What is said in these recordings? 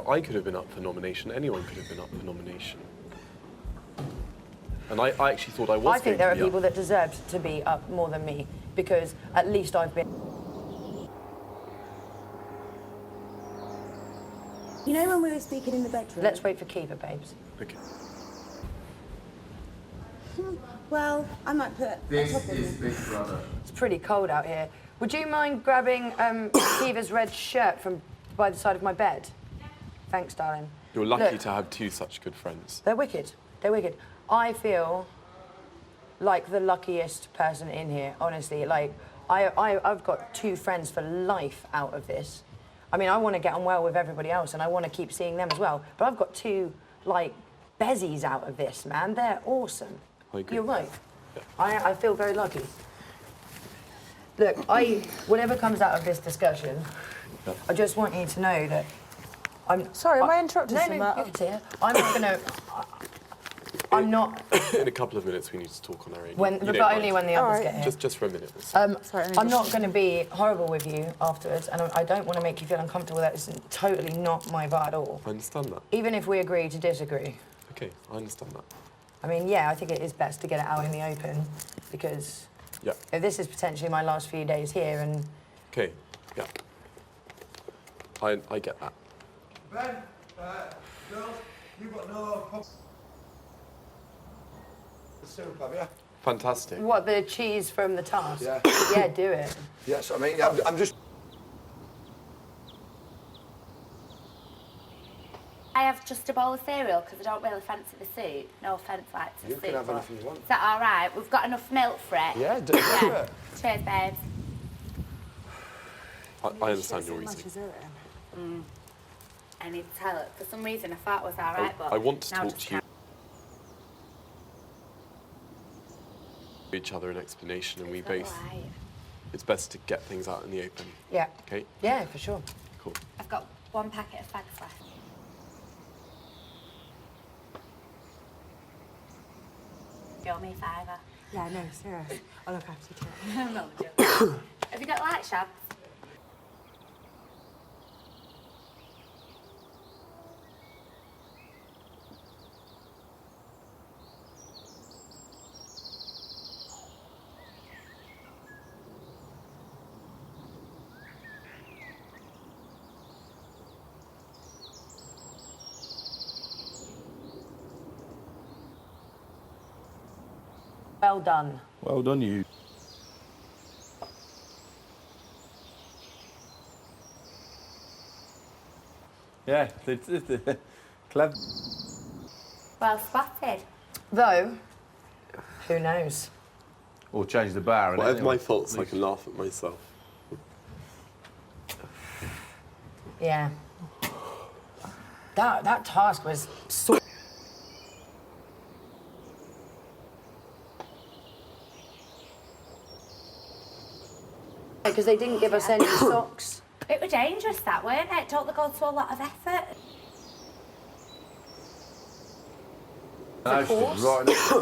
But I could have been up for nomination. Anyone could have been up for nomination. And I actually thought I was I think there are going to be people that deserved to be up more than me, because at least I've been... You know when we were speaking in the bedroom? Let's wait for Kiva, babes. Okay. Well, I might put... This is Big Brother. It's pretty cold out here. Would you mind grabbing Kiva's red shirt from by the side of my bed? Thanks, darling. You're lucky Look, to have two such good friends. they're wicked. They're wicked. I feel like the luckiest person in here, honestly. Like, I've got two friends for life out of this. I mean, I want to get on well with everybody else, and I want to keep seeing them as well. But I've got two, like, bezies out of this, man. They're awesome. I agree. You're right. Yeah. I feel very lucky. Look, whatever comes out of this discussion, Yeah. I just want you to know that I'm... Sorry, am I interrupting No, some no, matter? you can say it. I'm not going to... I'm not... In a couple of minutes, we need to talk on our own. When, You but don't only mind. when the others Alright. get here. Just for a minute. Sorry, I'm not going to be horrible with you afterwards, and I don't want to make you feel uncomfortable. That is totally not my vibe at all. I understand that. Even if we agree to disagree. Okay, I understand that. I mean, yeah, I think it is best to get it out in the open, because Yeah. if this is potentially my last few days here, and Okay, yeah. I get that. Ben, girls, you've got no syrup, have you? Fantastic. what, the cheese from the task? Yeah. Yeah, do it. Yes, I mean, I'm just... I have just a bowl of cereal because I don't really fancy the soup. No offence, like, to You soup. can have but anything you want. Is that all right? We've got enough milk for it. Yeah, do it. Cheers, babes. I understand your reasoning. I need to tell it. For some reason, I thought it was all right, but I want to now talk just to you. can't. Each other an explanation, and we Is that both. all right? It's best to get things out in the open. Yeah. Okay. Yeah, for sure. Cool. I've got one packet of fags left. Do you owe me a fiver? Yeah, no, serious. I'll look after you too. No, I'm joking. Have you got light shabs? Well done. Well done, you. Yeah, clever. Well spotted. Though, who knows? Or change the bar. and Whatever anyway. my faults, I can laugh at myself. Yeah. That task was so... Because they didn't give us any socks. It was dangerous, that, weren't it? Don't they go to a lot of effort? No, she's course. right next-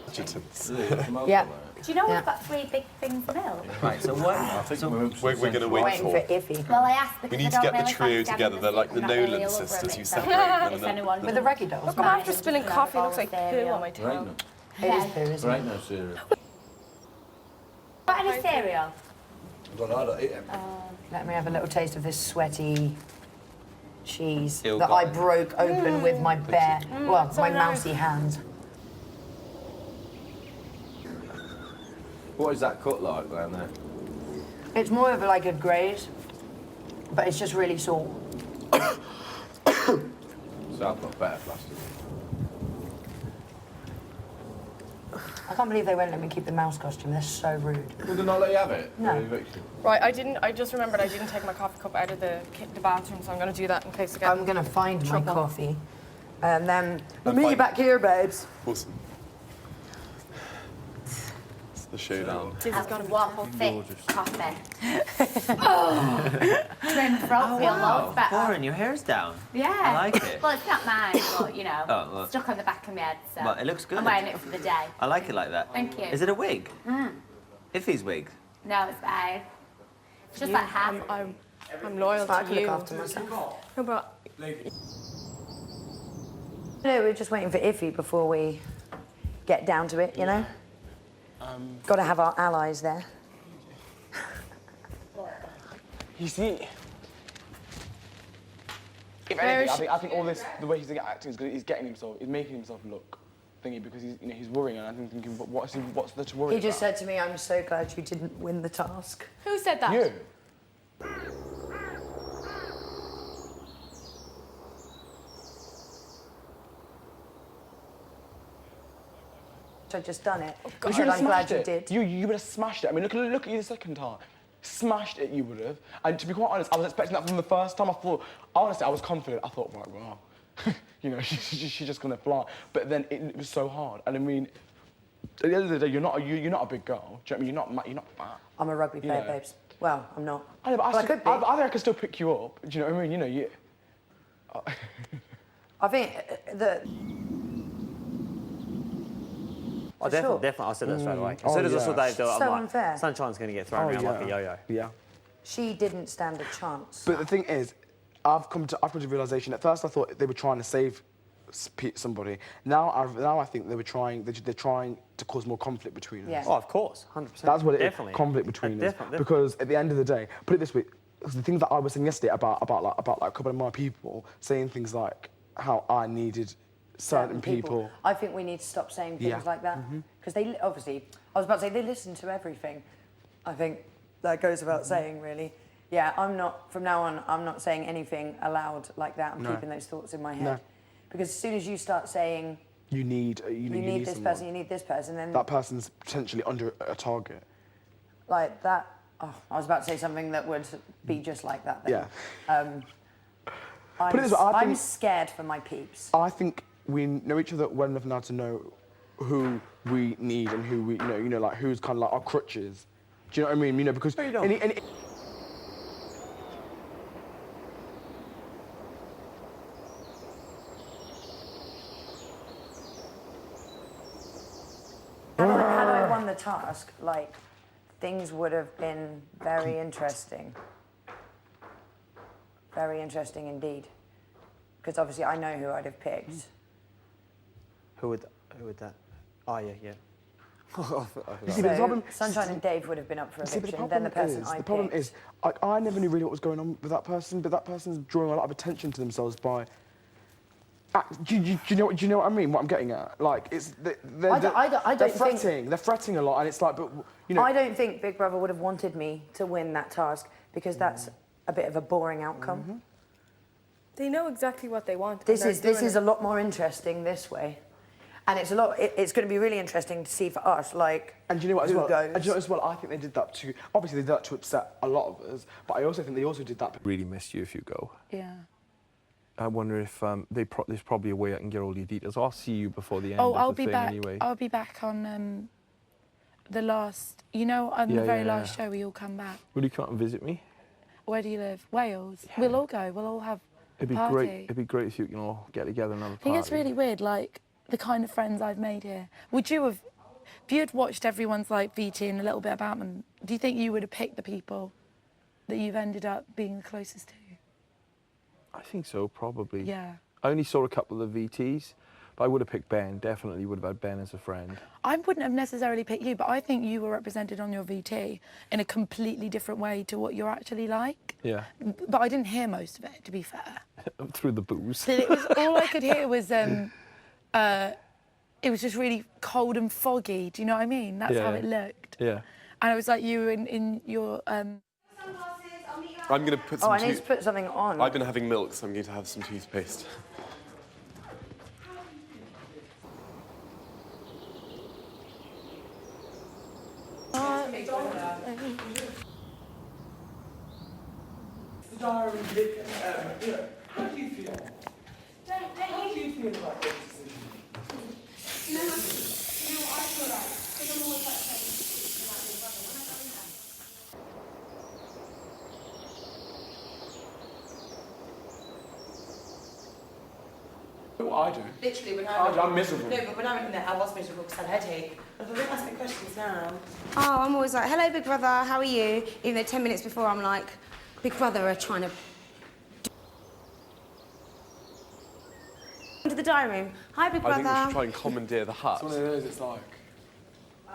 Adjutants. Yeah. Do you know Yeah. we've got 3 big things of milk? Right, so what? I think so, We're going to wait Waiting for. for Iffy. Well, I asked because We need I to don't get the really trio fancy together. having They're like the soup, not really Nolan over sisters it, who so separate one if another. anyone With the reggae dolls. Look, I'm after spilling coffee. It looks like poo on my There ain't tongue. no, It is poo, isn't there it? ain't no cereal. Got any cereal? I don't eat him. Let me have a little taste of this sweaty cheese Ill that I gotten. broke open with my bare, well, so my nice. mousy hand. What is that cut like down there? It's more of like a graze, but it's just really salt. So I've got better plastic. I can't believe they won't let me keep the mouse costume. They're so rude. Would they not let you have it? No. Or eviction? Right, I just remembered I didn't take my coffee cup out of the bathroom, so I'm going to do that in case I get... I'm gonna find my Trouble. coffee, and then And meet you find- back here, babes. Awesome. It's the The showdown. Have one thick coffee. Trim frog feel loads better. Lauren, your hair's down. Yeah. I like it. Well, it's not mine, but you know, Oh, well. stuck on the back of my head. So But it looks good. I'm wearing it for the day. I like it like that. Thank you. Is it a wig? Iffy's wig. No, it's fine. It's just like half. I'm loyal I to can look you. after myself. No, but No, we're just waiting for Iffy before we get down to it, you know? Got to have our allies there. You see, if Where anything, is I think all this, the way he's acting, he's getting himself, he's making himself look thingy because he's worrying, and I'm thinking, what's there to worry He just about? said to me, I'm so glad you didn't win the task. who said that? You. I'd just done it. You But should have I'm glad smashed you it. did. You would have smashed it. I mean, look at you the second time. Smashed it, you would have. And to be quite honest, I was expecting that from the first time. I thought, honestly, I was confident. I thought, right, wow, you know, she's just gonna fly. But then it was so hard. And I mean, at the end of the day, you're not a big girl. Do you know what I mean? You're not fat. I'm a rugby player, Yeah. babes. Well, I'm not. I know, but Well, I could be. I think I can still pick you up. Do you know what I mean? You know, you. I think that. Oh, For definitely, sure. definitely. I said that straight away. As Oh, soon as I yeah. saw Dave do it, I'm So like, unfair. Sunshine's going to get thrown around like a yo-yo. Yeah. She didn't stand a chance. But the thing is, I've come to the realization. At first, I thought they were trying to save somebody. Now I think they're trying to cause more conflict between us. Yeah. Oh, of course, 100%. That's what it is. Definitely. Conflict between us. Definitely. Because at the end of the day, put it this way, the things that I was saying yesterday about a couple of my people saying things like how I needed certain people. I think we need to stop saying things Yeah. like that. Because they obviously, I was about to say, they listen to everything. I think that goes without saying, really. Yeah, from now on, I'm not saying anything aloud like that. I'm No. keeping those thoughts in my head. No. Because as soon as you start saying, You need you need this someone. person, you need this person, then That person's potentially under a target. like that, oh, I was about to say something that would be just like that then. Yeah. Put it this way, I'm scared for my peeps. I think we know each other well enough now to know who we need and who we, you know, like who's kind of like our crutches. Do you know what I mean? You know, because you don't. Had I won the task, like, things would have been very interesting. Very interesting indeed. Because obviously I know who I'd have picked. Who would that? Oh, yeah, yeah. You see, but the So problem- Sunshine and Dave would have been up for See, but eviction, then the person I the problem picked. is, I never knew really what was going on with that person, but that person's drawing a lot of attention to themselves by. Do you know what I mean? What I'm getting at, like, it's they're don't think- fretting. They're fretting a lot, and it's like, but you know. I don't think Big Brother would have wanted me to win that task because that's a bit of a boring outcome. They know exactly what they want. and This they're is doing a it. lot more interesting this way, and it's it's going to be really interesting to see for us, like. And do you know what as who well? goes. And do you know what as well? I think they did that to. Obviously, they did that to upset a lot of us, but I also think they also did that. Really miss you if you go. Yeah. I wonder if there's probably a way I can get all your details. I'll see you before the end Oh, of I'll the be thing back. anyway. I'll be back on the last. You know, on Yeah, the very yeah, last yeah. show, we all come back. Will you come out and visit me? Where do you live? Wales. We'll all go. We'll all have. It'd be party. great. It'd be great if you can all get together and have a I party. think it's really weird, like the kind of friends I've made here. Would you have, if you had watched everyone's like VT and a little bit about them, do you think you would have picked the people that you've ended up being the closest to? I think so, probably. Yeah. I only saw a couple of the VTs, but I would have picked Ben. Definitely would have had Ben as a friend. I wouldn't have necessarily picked you, but I think you were represented on your VT in a completely different way to what you're actually like. Yeah. But I didn't hear most of it, to be fair. Through the booze. But it was all I could hear was it was just really cold and foggy. Do you know what I mean? That's how Yeah. it looked. Yeah. And it was like you were in your. I'm going to put some Oh, I need to put something on. I've been having milk, so I'm going to have some toothpaste. How do you feel? How do you feel about this decision? What I do? Literally, when I'm miserable. No, but when I went in there, I was miserable because I had a headache. But don't ask me questions now. Oh, I'm always like, hello, Big Brother, how are you? Even though 10 minutes before, I'm like, Big Brother are trying to... Into the diary room. Hi, Big Brother. and commandeer the hut. It's one of those, it's like,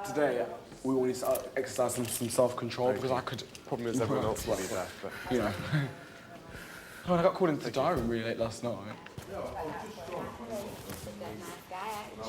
today, we all need to exercise some self-control because I could... Problem is everyone else will be there. But... You know. Oh, and I got called into the diary room really late last night.